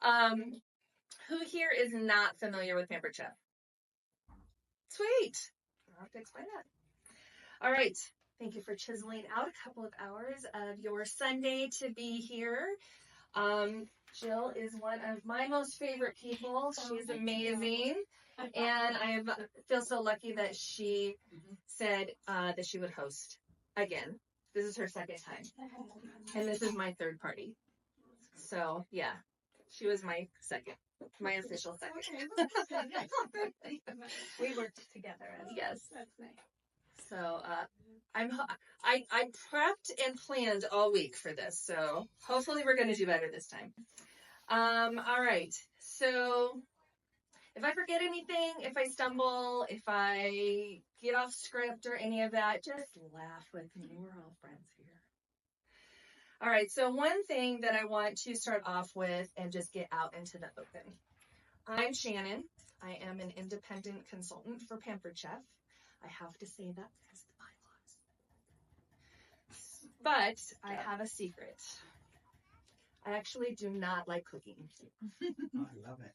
Who here is not familiar with Pampered Chef? Sweet. I'll have to explain that. All right. Thank you for chiseling out a couple of hours of your Sunday to be here. Jill is one of my most favorite people. She's amazing. And I feel so lucky that she said that she would host again. This is her second time. And this is my third party. So, yeah, she was my official second. We worked together. Yes. That's nice. So, I prepped and planned all week for this. So, hopefully we're going to do better this time. All right. So, if I forget anything, if I stumble, if I get off script or any of that, just laugh with me. We're all friends here. All right, so one thing that I want to start off with and just get out into the open. I'm Shannon. I am an independent consultant for Pampered Chef. I have to say that because of the bylaws. But I have a secret. I actually do not like cooking. Oh, I love it.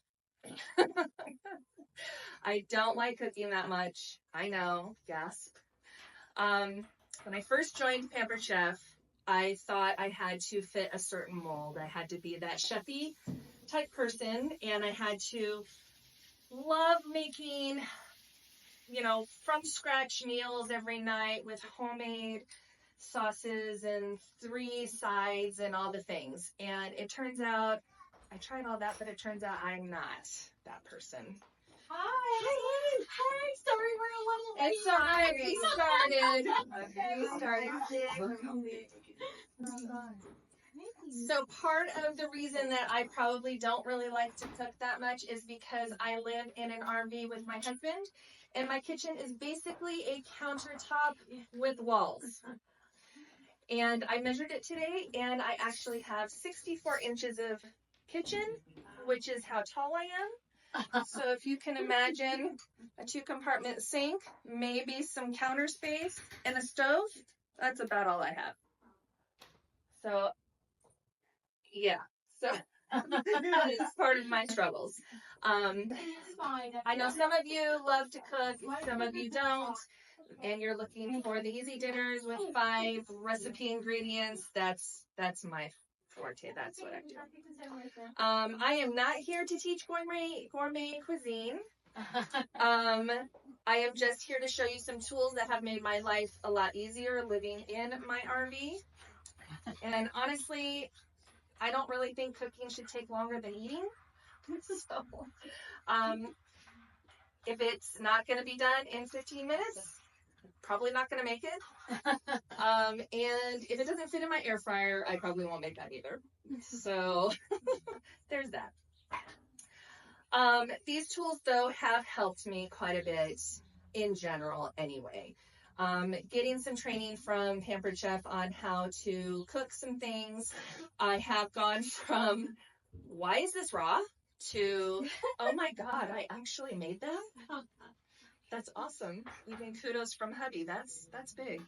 I don't like cooking that much. I know, gasp. When I first joined Pampered Chef, I thought I had to fit a certain mold. I had to be that chefy type person, and I had to love making, from scratch meals every night with homemade sauces and 3 sides and all the things. And it turns out, I tried all that, but it turns out I'm not that person. Hi. Sorry, we're a little late. It's all right. We started. So part of the reason that I probably don't really like to cook that much is because I live in an RV with my husband, and my kitchen is basically a countertop with walls. And I measured it today, and I actually have 64 inches of kitchen, which is how tall I am. So if you can imagine a 2-compartment sink, maybe some counter space, and a stove, that's about all I have. So, yeah. So that is part of my struggles. I know some of you love to cook, some of you don't, and you're looking for the easy dinners with 5 recipe ingredients. That's my forte. That's what I do. I am not here to teach gourmet cuisine. I am just here to show you some tools that have made my life a lot easier living in my RV. And honestly, I don't really think cooking should take longer than eating. So, if it's not going to be done in 15 minutes, probably not going to make it. And if it doesn't fit in my air fryer, I probably won't make that either. So there's that. These tools, though, have helped me quite a bit in general anyway. Getting some training from Pampered Chef on how to cook some things. I have gone from, why is this raw? To, oh my God, I actually made that? That's awesome. Even kudos from hubby. That's big.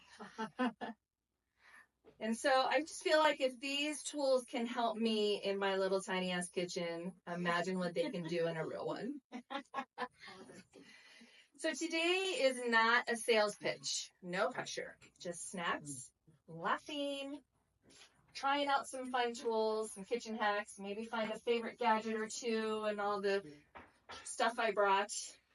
And so I just feel like if these tools can help me in my little tiny ass kitchen, imagine what they can do in a real one. So today is not a sales pitch. No pressure. Just snacks, laughing, trying out some fun tools, some kitchen hacks, maybe find a favorite gadget or two and all the stuff I brought,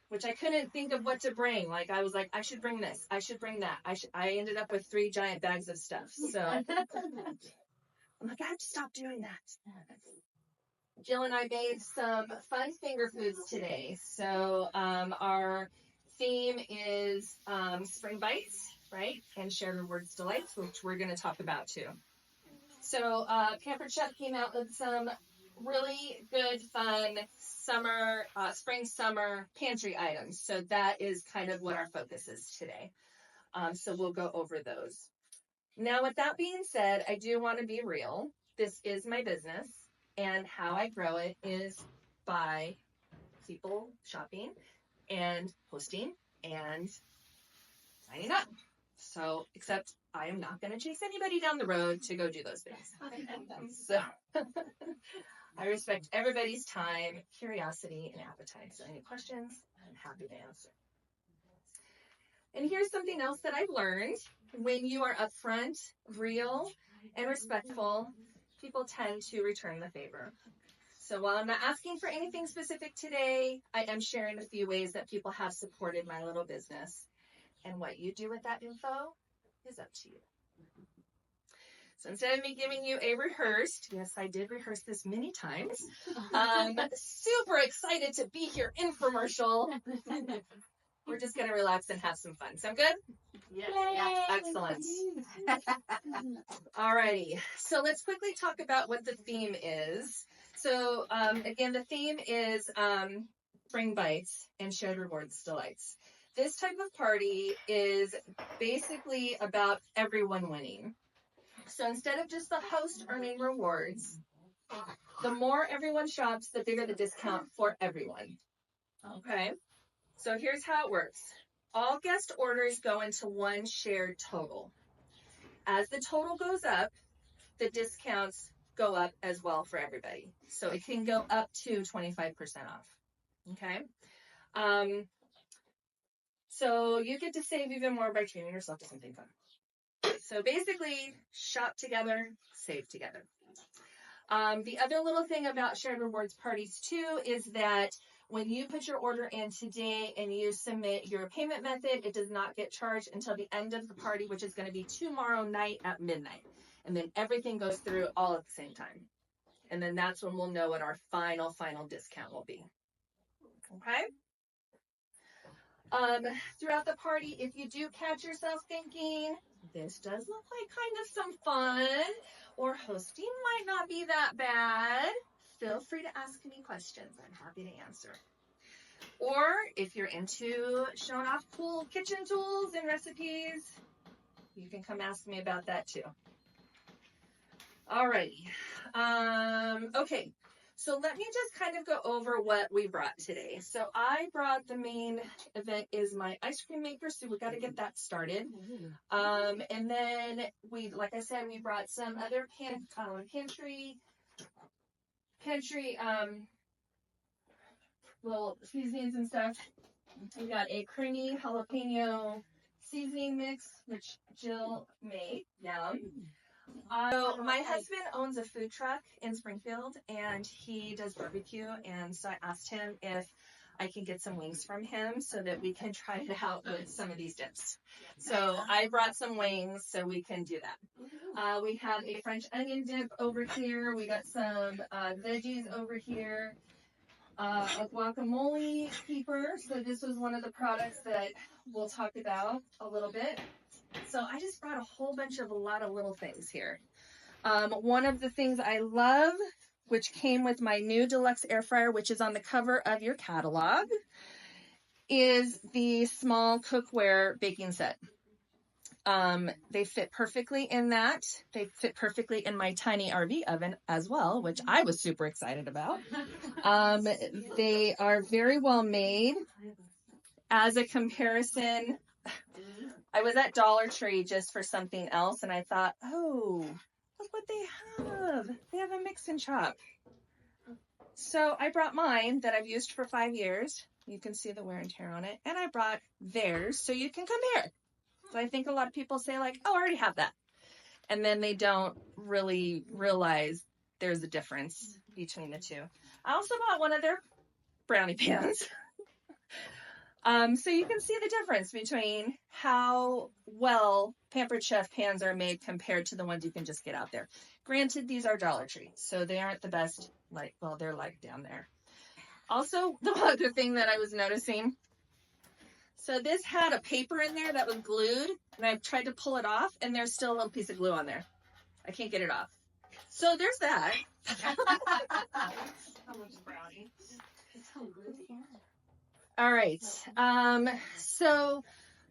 which I couldn't think of what to bring. Like, I was like, I should bring this. I should bring that. I ended up with 3 giant bags of stuff. So I'm like, I have to stop doing that. Jill and I made some fun finger foods today. So our theme is spring bites, right? And shared rewards delights, which we're going to talk about too. So Pampered Chef came out with some really good, fun spring, summer pantry items. So that is kind of what our focus is today. So we'll go over those. Now, with that being said, I do want to be real. This is my business, and how I grow it is by people shopping and posting and signing up. So, except I am not going to chase anybody down the road to go do those things. So, I respect everybody's time, curiosity, and appetite. So any questions, I'm happy to answer. And here's something else that I've learned. When you are upfront, real, and respectful, people tend to return the favor. So while I'm not asking for anything specific today, I am sharing a few ways that people have supported my little business. And what you do with that info is up to you. So instead of me giving you a rehearsed, yes, I did rehearse this many times, super excited to be here infomercial. We're just going to relax and have some fun. Sound good? Yes. Excellent. Alrighty. So let's quickly talk about what the theme is. So again, the theme is bring bites and shared rewards delights. This type of party is basically about everyone winning. So instead of just the host earning rewards, the more everyone shops, the bigger the discount for everyone. Okay. So here's how it works. All guest orders go into one shared total. As the total goes up, the discounts go up as well for everybody. So it can go up to 25% off. Okay. So you get to save even more by treating yourself to something fun. So basically, shop together, save together. The other little thing about shared rewards parties too is that when you put your order in today and you submit your payment method, it does not get charged until the end of the party, which is going to be tomorrow night at midnight. And then everything goes through all at the same time. And then that's when we'll know what our final discount will be. Okay? Throughout the party, if you do catch yourself thinking, this does look like kind of some fun, or hosting might not be that bad, feel free to ask me questions. I'm happy to answer. Or if you're into showing off cool kitchen tools and recipes, you can come ask me about that too. Alrighty. Okay. So let me just kind of go over what we brought today. So I brought, the main event is my ice cream maker, so we got to get that started. And then like I said, we brought some other pantry little seasonings and stuff. We got a creamy jalapeno seasoning mix, which Jill made. Yum. So my husband owns a food truck in Springfield, and he does barbecue, and so I asked him if I can get some wings from him so that we can try it out with some of these dips. So I brought some wings so we can do that. We have a French onion dip over here. We got some veggies over here. A guacamole keeper. So this was one of the products that we'll talk about a little bit. So I just brought a lot of little things here. One of the things I love, which came with my new deluxe air fryer, which is on the cover of your catalog, is the small cookware baking set. They fit perfectly in that. They fit perfectly in my tiny RV oven as well, which I was super excited about. They are very well made. As a comparison, I was at Dollar Tree just for something else, and I thought, oh, look what they have. They have a mix and chop. So I brought mine that I've used for 5 years. You can see the wear and tear on it. And I brought theirs so you can compare. So I think a lot of people say like, oh, I already have that. And then they don't really realize there's a difference between the two. I also bought one of their brownie pans. So you can see the difference between how well Pampered Chef pans are made compared to the ones you can just get out there. Granted, these are Dollar Tree, so they aren't the best, they're like down there. Also, the other thing that I was noticing, so this had a paper in there that was glued, and I've tried to pull it off, and there's still a little piece of glue on there. I can't get it off. So there's that. How much brownie? It's so good. All right. So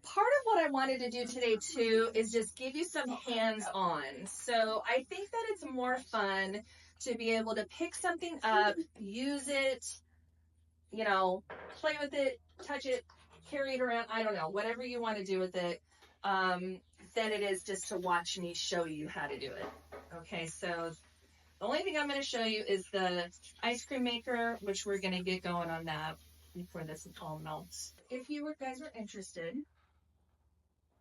part of what I wanted to do today too is just give you some hands-on. So I think that it's more fun to be able to pick something up, use it, play with it, touch it, carry it around. I don't know, whatever you want to do with it, than it is just to watch me show you how to do it. Okay, so The only thing I'm going to show you is the ice cream maker, which we're going to get going on that before this all melts. If you guys were interested,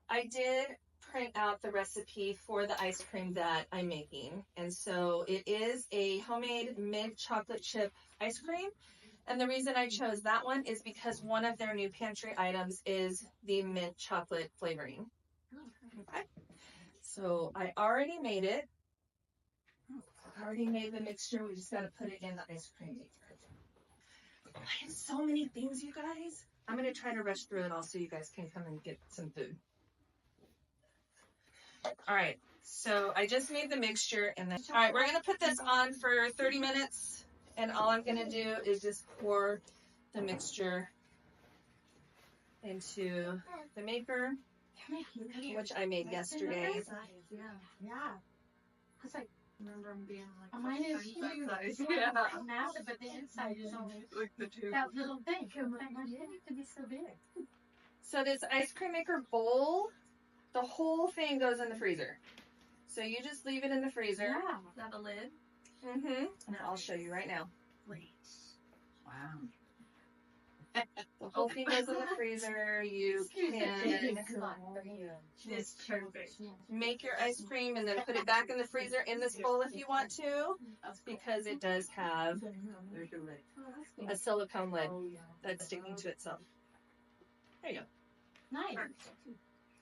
I did print out the recipe for the ice cream that I'm making. And so it is a homemade mint chocolate chip ice cream. And the reason I chose that one is because one of their new pantry items is the mint chocolate flavoring. Okay. So I already made it. I already made the mixture. We just got to put it in the ice cream maker. I have so many things, you guys. I'm going to try to rush through it all so you guys can come and get some food. All right. So I just made the mixture and then, all right, we're going to put this on for 30 minutes. And all I'm going to do is just pour the mixture into the maker, which I made yesterday. Yeah. Because I remember them being like, Mine is huge. huge. Yeah. Massive, but the inside is only Like the two. that little thing. I'm like, how did it be so big? So this ice cream maker bowl, the whole thing goes in the freezer. So you just leave it in the freezer. Yeah. Is that a lid? Mm-hmm. And I'll show you right now. Wait. Wow. The whole thing goes in the freezer. You can It's perfect. make your ice cream and then put it back in the freezer in this bowl if you want to, because it does have There's your lid. a silicone lid that's sticking to itself. There you go. Nice.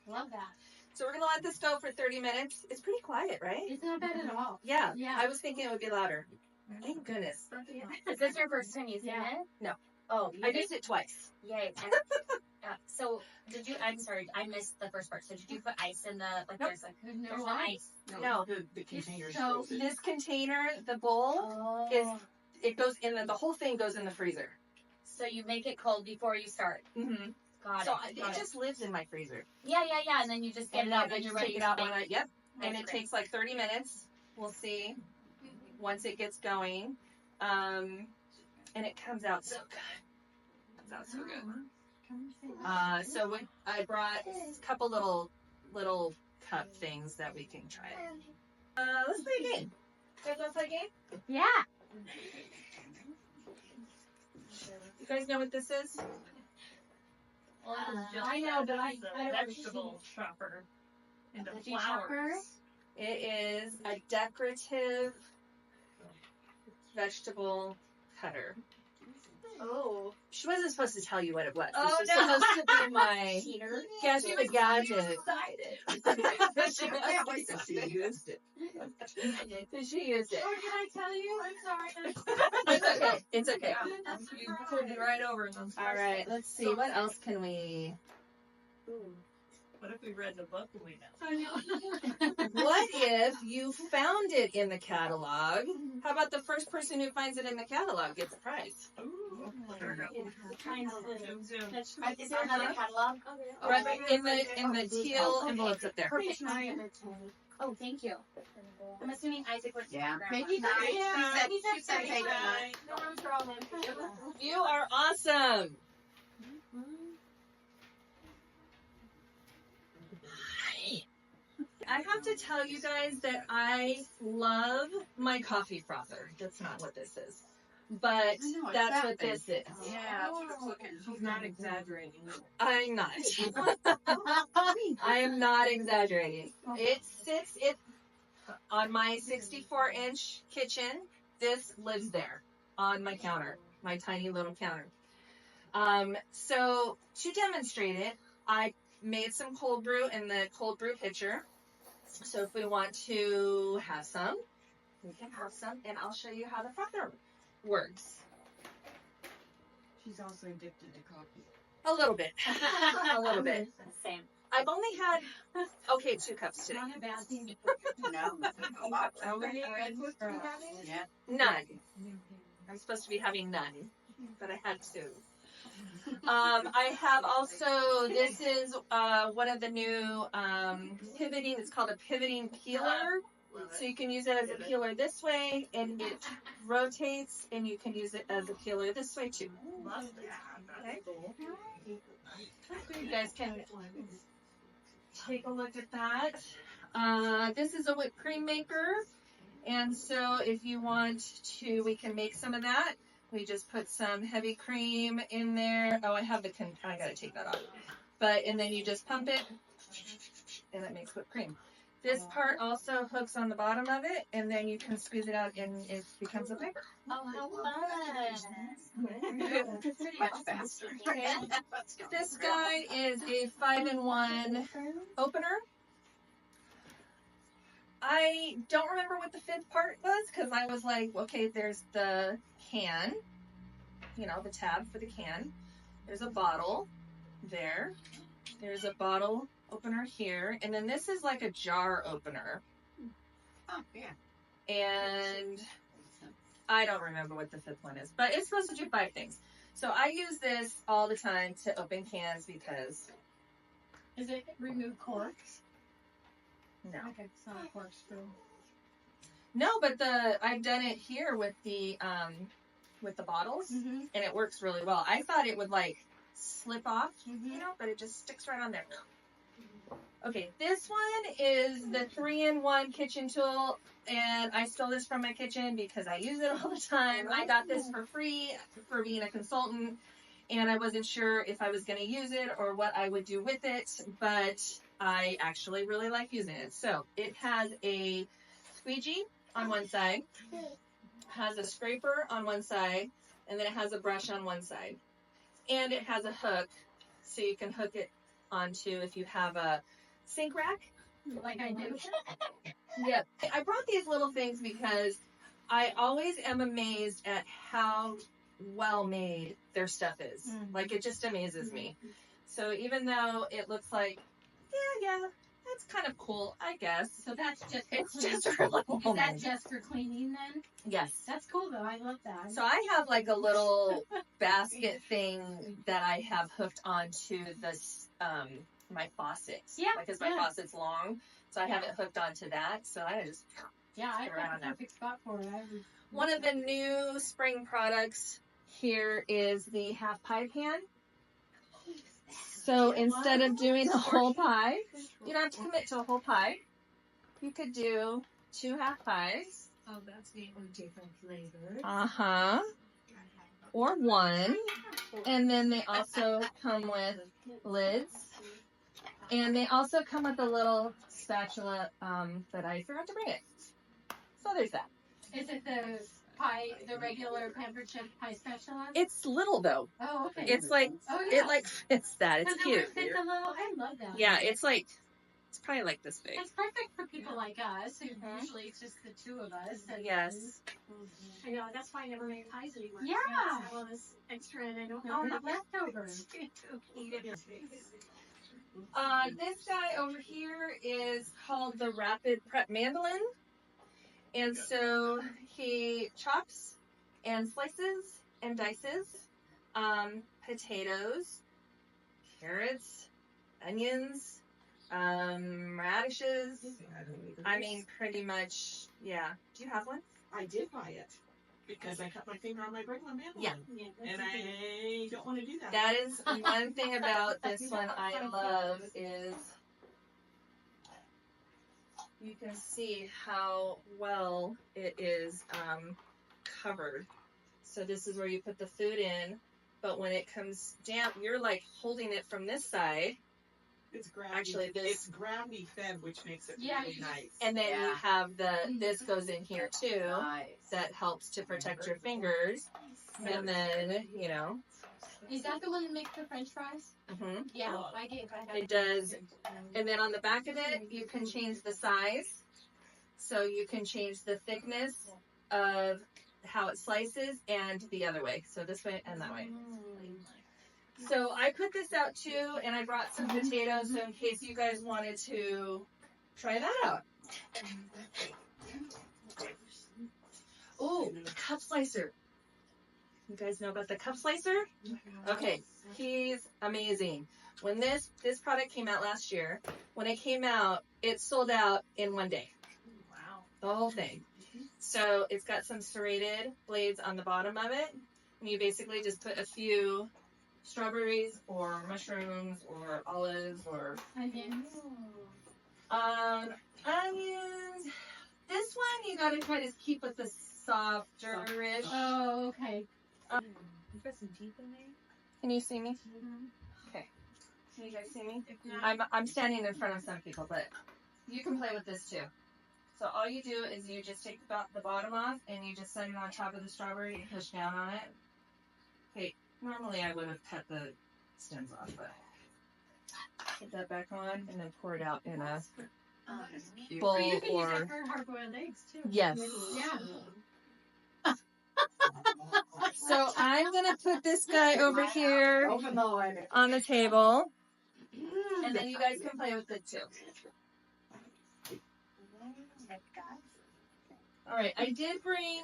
Love that. So we're gonna let this go for 30 minutes. It's pretty quiet, right? It's not bad at all. Yeah. Yeah. I was thinking it would be louder. Thank goodness. Is this your first time using Yeah. it? No. Oh, I used it twice. Yay. So, did you, I'm sorry, I missed the first part. So, did you put ice in the, like, Nope. there's like, There's there's no no ice. ice. No. The container's so- frozen. This container, the bowl, Oh. it goes in the whole thing goes in the freezer. So, you make it cold before you start. Mm-hmm. Got So it. it Got it. just lives in my freezer. Yeah. And then you just get And it then out I when you're just ready take it to out bake. when yep. And That's it great. takes like 30 minutes. We'll see once it gets going. And it comes out so good. Comes out so good. So I brought a couple little cup things that we can try. Let's play a game. You guys want to play a game? Yeah. You guys know what this is? Well, it was just I know, but I the don't vegetable chopper into Veggie flowers. chopper? It is a decorative vegetable cutter. Oh. She wasn't supposed to tell you what it was. Oh, This was supposed to be my Cheater. guess the gadget. I can't wait to see you used it. She used it. Oh, can I tell you? I'm sorry. It's okay. It's okay. You put it right over them. All right. Let's see. What else can we? What if we read the book and we know? I know. What if you found it in the catalog? How about the first person who finds it in the catalog gets a prize? Ooh. There we go. Zoom, zoom. Is there another catalog? Right in the teal envelopes up there. Perfect. Oh, thank you. I'm assuming Isaac was Yeah. Maybe She said take it. No one's wrong. You are awesome. I have to tell you guys that I love my coffee frother. That's not what this is. But I know, it's that's that what thing. this is. Yeah. She's not exaggerating. I'm not. I am not exaggerating. It sits on my 64-inch kitchen. This lives there on my counter, my tiny little counter. So to demonstrate it, I made some cold brew in the cold brew pitcher. So if we want to have some, we can have some, and I'll show you how the frother works. She's also addicted to coffee. A little bit. A little bit. Same. I've only had, 2 cups today. Not a bad thing. No. How many red books do you have in? Yeah. None. I'm supposed to be having none, but I had 2. I have also, this is one of the new pivoting, it's called a pivoting peeler. So you can use it as a peeler this way, and it rotates, and you can use it as a peeler this way too. Love Okay. So you guys can take a look at that. This is a whipped cream maker, And so if you want to, we can make some of that. We just put some heavy cream in there. Oh, I have the, I gotta take that off. And then you just pump it, and it makes whipped cream. This part also hooks on the bottom of it, and then you can squeeze it out, and it becomes a paper. Oh, how fun. Much faster. Okay. This guy is a 5-in-1 opener. I don't remember what the 5th part was, because I was like, okay, there's the can, you know, the tab for the can. There's a bottle there. There's a bottle opener here. And then this is like a jar opener. Oh, yeah. And I don't remember what the 5th one is, but it's supposed to do 5 things. So I use this all the time to open cans because... Does it remove corks? No. Okay, it's not a corkscrew. No, but I've done it here with the bottles, Mm-hmm. and it works really well. I thought it would like slip off, Mm-hmm. you know, but it just sticks right on there. Okay, this one is the 3-in-1 kitchen tool, and I stole this from my kitchen because I use it all the time. I got this for free for being a consultant, and I wasn't sure if I was going to use it or what I would do with it, but I actually really like using it. So it has a squeegee on one side, has a scraper on one side, and then it has a brush on one side. And it has a hook, so you can hook it onto if you have a sink rack. Like I do. Yep. I brought these little things because I always am amazed at how well made their stuff is. Like, it just amazes me. So even though it looks like, yeah, that's kind of cool, I guess. So that's just for It's cleaning. just for little Is that just for cleaning then? Yes. That's cool though. I love that. So I have like a little basket thing that I have hooked onto this, my faucet. Yeah, Like, 'cause my yeah. faucet's long, so I have it hooked onto that. So I just, Yeah, I Stick around have a now. perfect spot for it. one of the new spring products here is the half pie pan. So instead of doing a whole pie, you don't have to commit to a whole pie. You could do 2 half pies. Oh, that's neat with different flavors. Uh-huh. Or 1. And then they also come with lids. And they also come with a little spatula that I forgot to bring it. So there's that. Is it the regular Pampered Chef pie specialist? It's little though. Oh, okay. It's like, oh, yeah. it like fits that. It's Does it cute. fit the little? I love that. Yeah, it's like, it's probably like this big. It's perfect for people like us who Mhm. usually it's just the 2 of us. And Yes. I know that's why I never make pies anymore. Yeah. I have all this extra and I don't know Oh, how the leftovers. This guy over here is called the Rapid Prep Mandolin. And so he chops and slices and dices potatoes, carrots, onions, radishes. I mean, pretty much, yeah. Do you have one? I did buy it because I cut my finger on my regular mandolin. Yeah. Yeah, And I don't want to do that. That is one thing about this one I love is you can see how well it is covered. So this is where you put the food in, but when it comes down, you're like holding it from this side, It's gravity. Actually, this- it's gravity fed, which makes it Yeah, really you- nice. and then you Yeah. have this goes in here too. Nice. That helps to protect your fingers, and then you know. Is that the one that makes the French fries? Mhm. Yeah, I gave. I had It does. And then on the back of it, you can change the size. So you can change the thickness of how it slices and the other way. So this way and that way. So I put this out too, and I brought some potatoes so in case you guys wanted to try that out. Oh, cup slicer. You guys know about the cup slicer? Okay, he's amazing. When this product came out last year, when it came out, it sold out in 1 day. Wow. The whole thing. So it's got some serrated blades on the bottom of it. And you basically just put a few strawberries or mushrooms or olives or Onions. onions. This one you gotta try to keep with the softer-ish. Oh, okay. You got some teeth in there? Can you see me? Okay. Can you guys see me? I'm standing in front of some people, but you can play with this too. So all you do is you just take the bottom off and you just set it on top of the strawberry and push down on it. Okay, normally I would have cut the stems off, but put that back on and then pour it out in a bowl You can use or that for hard-boiled eggs too. yes. Yeah. So I'm gonna put this guy over here Open the line. on the table, and then you guys can play with it too. All right, I did bring.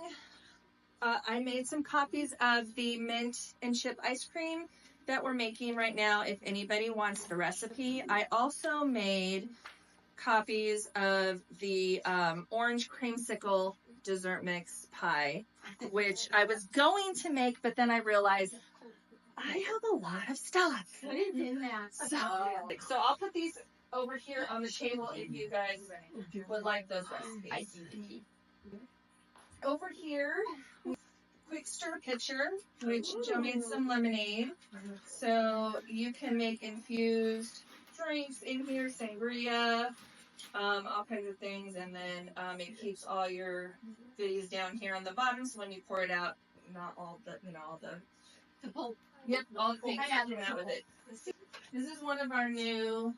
I made some copies of the mint and chip ice cream that we're making right now. If anybody wants the recipe, I also made copies of the orange creamsicle dessert mix pie, which I was going to make, but then I realized I have a lot of stuff. What is in that? So I'll put these over here on the table if you guys would like those recipes. Over here, quick stir pitcher, which Joe made some lemonade. So you can make infused drinks in here, sangria, all kinds of things, and then it keeps all your goodies down here on the bottom. So when you pour it out, not all the, all the. The pulp. Yep, all the things coming out with it. This is one of our new.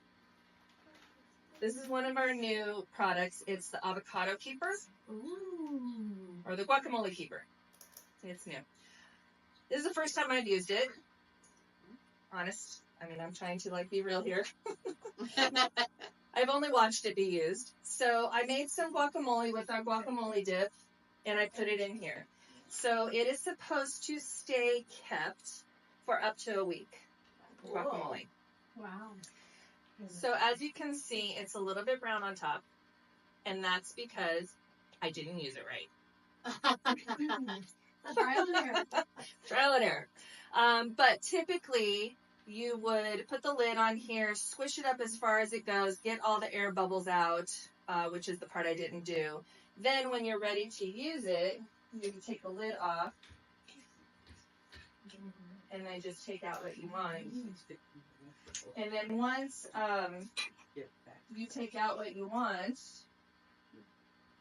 This is one of our new products. It's the avocado keeper. Ooh. Or the guacamole keeper. It's new. This is the first time I've used it. Honest. I mean, I'm trying to be real here. I've only watched it be used. So I made some guacamole with our guacamole dip, and I put it in here. So it is supposed to stay kept for up to a week. Guacamole. Wow. So as you can see, it's a little bit brown on top, and that's because I didn't use it right. Trial and error. Trial and error. But typically, you would put the lid on here, squish it up as far as it goes, get all the air bubbles out, which is the part I didn't do. Then when you're ready to use it, you can take the lid off, and then just take out what you want. And then once you take out what you want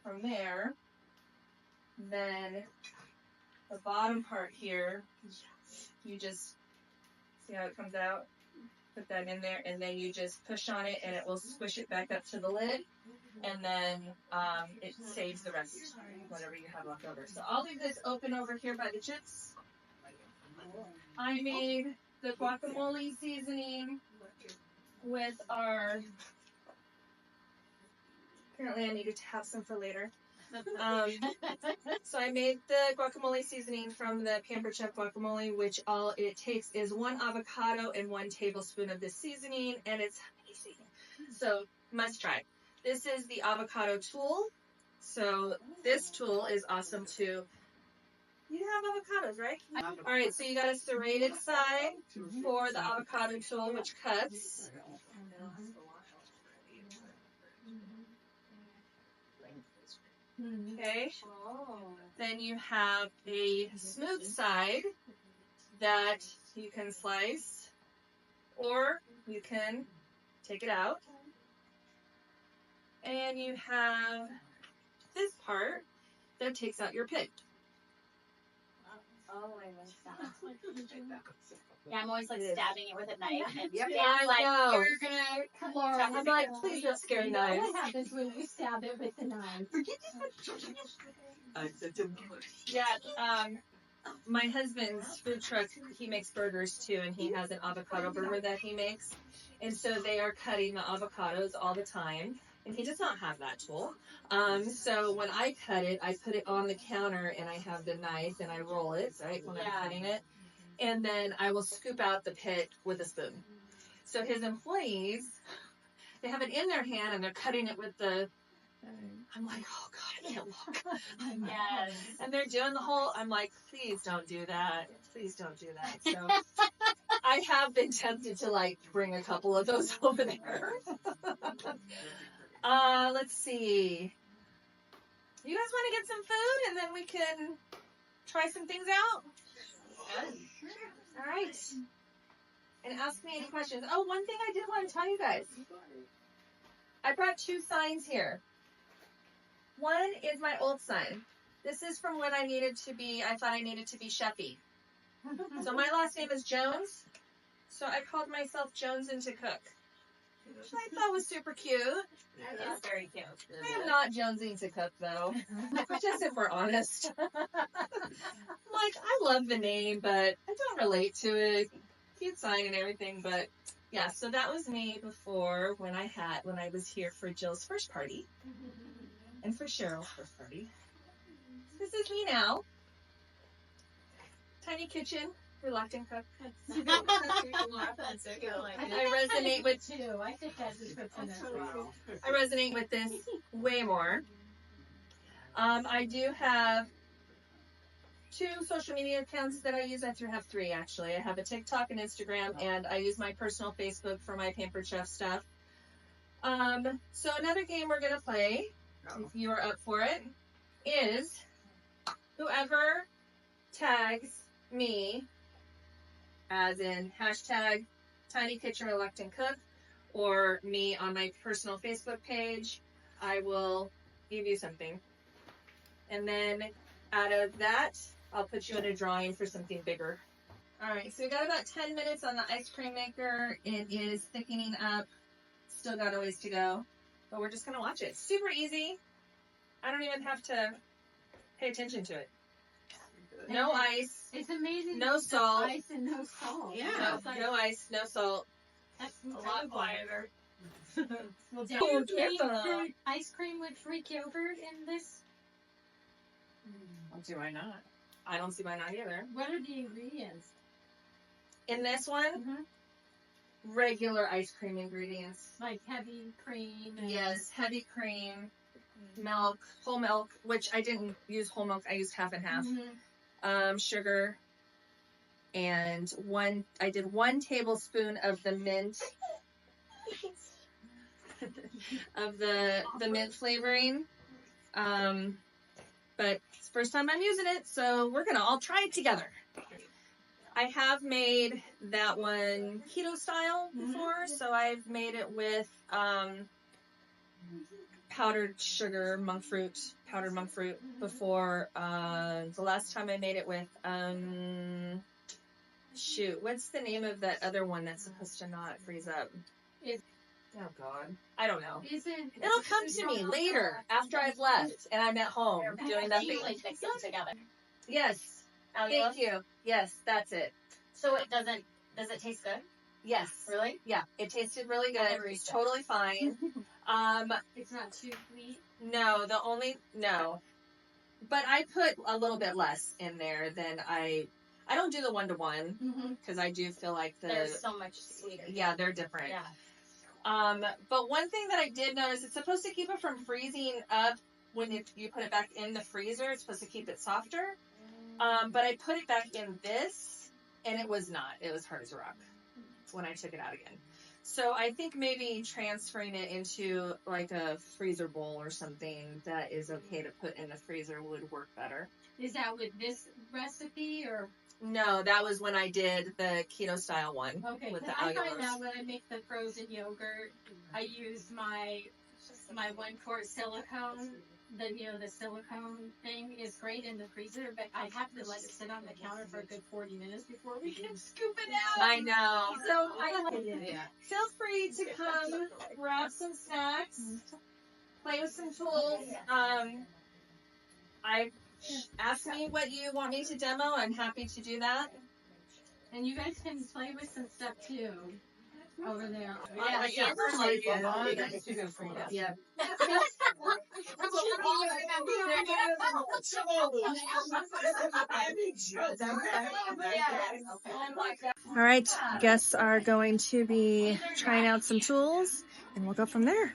from there, then the bottom part here, you just see how it comes out, put that in there, and then you just push on it and it will squish it back up to the lid, and then it saves the rest, whatever you have left over. So I'll leave this open over here by the chips. I made the guacamole seasoning with our, apparently I needed to have some for later. So I made the guacamole seasoning from the Pampered Chef guacamole, which all it takes is 1 avocado and 1 tablespoon of this seasoning, and it's amazing. So must try. This is the avocado tool. So this tool is awesome too. You have avocados, right? All right, so you got a serrated side for the avocado tool, which cuts. Okay. Then you have a smooth side that you can slice, or you can take it out. And you have this part that takes out your pit. Oh, I like that. Yeah, I'm always stabbing it with a knife. And Yep. Dan's like, know. you're gonna come on. I'm like, please don't scare knives. What happens when you stab it with the knife? Yeah, my husband's food truck, he makes burgers too, and he has an avocado burger that he makes. And so they are cutting the avocados all the time. And he does not have that tool. So when I cut it, I put it on the counter and I have the knife and I roll it, right, when I'm cutting it. And then I will scoop out the pit with a spoon. So his employees, they have it in their hand and they're cutting it with the, I'm like, oh God, I can't look. Yes. And they're doing the whole, I'm like, please don't do that. Please don't do that. So I have been tempted to bring a couple of those over there. Let's see. You guys want to get some food and then we can try some things out? All right. And ask me any questions. Oh, one thing I did want to tell you guys. I brought 2 signs here. One is my old sign. This is from when I thought I needed to be chefy. So my last name is Jones. So I called myself Jonesin to cook. Which I thought was super cute. It's very cute. I am not Jonesing to cook though. Just if we're honest. Like, I love the name, but I don't relate to it. Cute sign and everything, but yeah, so that was me before when I was here for Jill's first party. And for Cheryl's first party. This is me now. Tiny kitchen, reluctant cook. I resonate with too. I think that's I resonate with this way more. I do have 2 social media accounts that I use. I have 3 actually. I have a TikTok and Instagram, and I use my personal Facebook for my Pampered Chef stuff. So another game we're gonna play, if you are up for it, is whoever tags me, as in hashtag Tiny Kitchen Reluctant Cook, or me on my personal Facebook page, I will give you something. And then out of that, I'll put you in a drawing for something bigger. All right, so we got about 10 minutes on the ice cream maker. It is thickening up. Still got a ways to go, but we're just gonna watch it. Super easy. I don't even have to pay attention to it. No ice. It's amazing. No salt. Ice and no salt. Yeah. No ice, no salt. That's a lot quieter. Well, do Oh, you cream careful. fruit ice cream with Greek yogurt in this? Do I not? I don't see why not either. What are the ingredients? In this one, regular ice cream ingredients. Like heavy cream. And Yes, heavy cream, milk, whole milk, which I didn't use whole milk. I used half and half. Sugar, and I did 1 tablespoon of the mint, of the mint flavoring. But it's the first time I'm using it, so we're gonna all try it together. I have made that one keto style before, so I've made it with powdered sugar, powdered monk fruit before. The last time I made it with, what's the name of that other one that's supposed to not freeze up? Oh God, I don't know. It'll come to me later after I've left and I'm at home doing nothing. You like mix them together. Yes, thank you. Yes, that's it. So does it taste good? Yes. Really? Yeah, it tasted really good. It was totally fine. It's not too sweet. No, but I put a little bit less in there than I don't do the 1-to-1 because I do feel like they're so much sweeter. Yeah, they're different. Yeah. But one thing that I did notice, it's supposed to keep it from freezing up when you put it back in the freezer. It's supposed to keep it softer. But I put it back in this, and it was not. It was hard as a rock when I took it out again. So I think maybe transferring it into like a freezer bowl or something that is okay to put in the freezer would work better. Is that with this recipe or? No, that was when I did the keto style one. Okay, with the I allulose. find that when I make the frozen yogurt, I use my 1-quart silicone. The silicone thing is great in the freezer, but I have to let it sit on the counter for a good 40 minutes before we can scoop it out. I know. So Yeah. feel free to come grab some snacks, play with some tools. Ask me what you want me to demo. I'm happy to do that. And you guys can play with some stuff too over there. Yeah. All right, guests are going to be trying out some tools, and we'll go from there.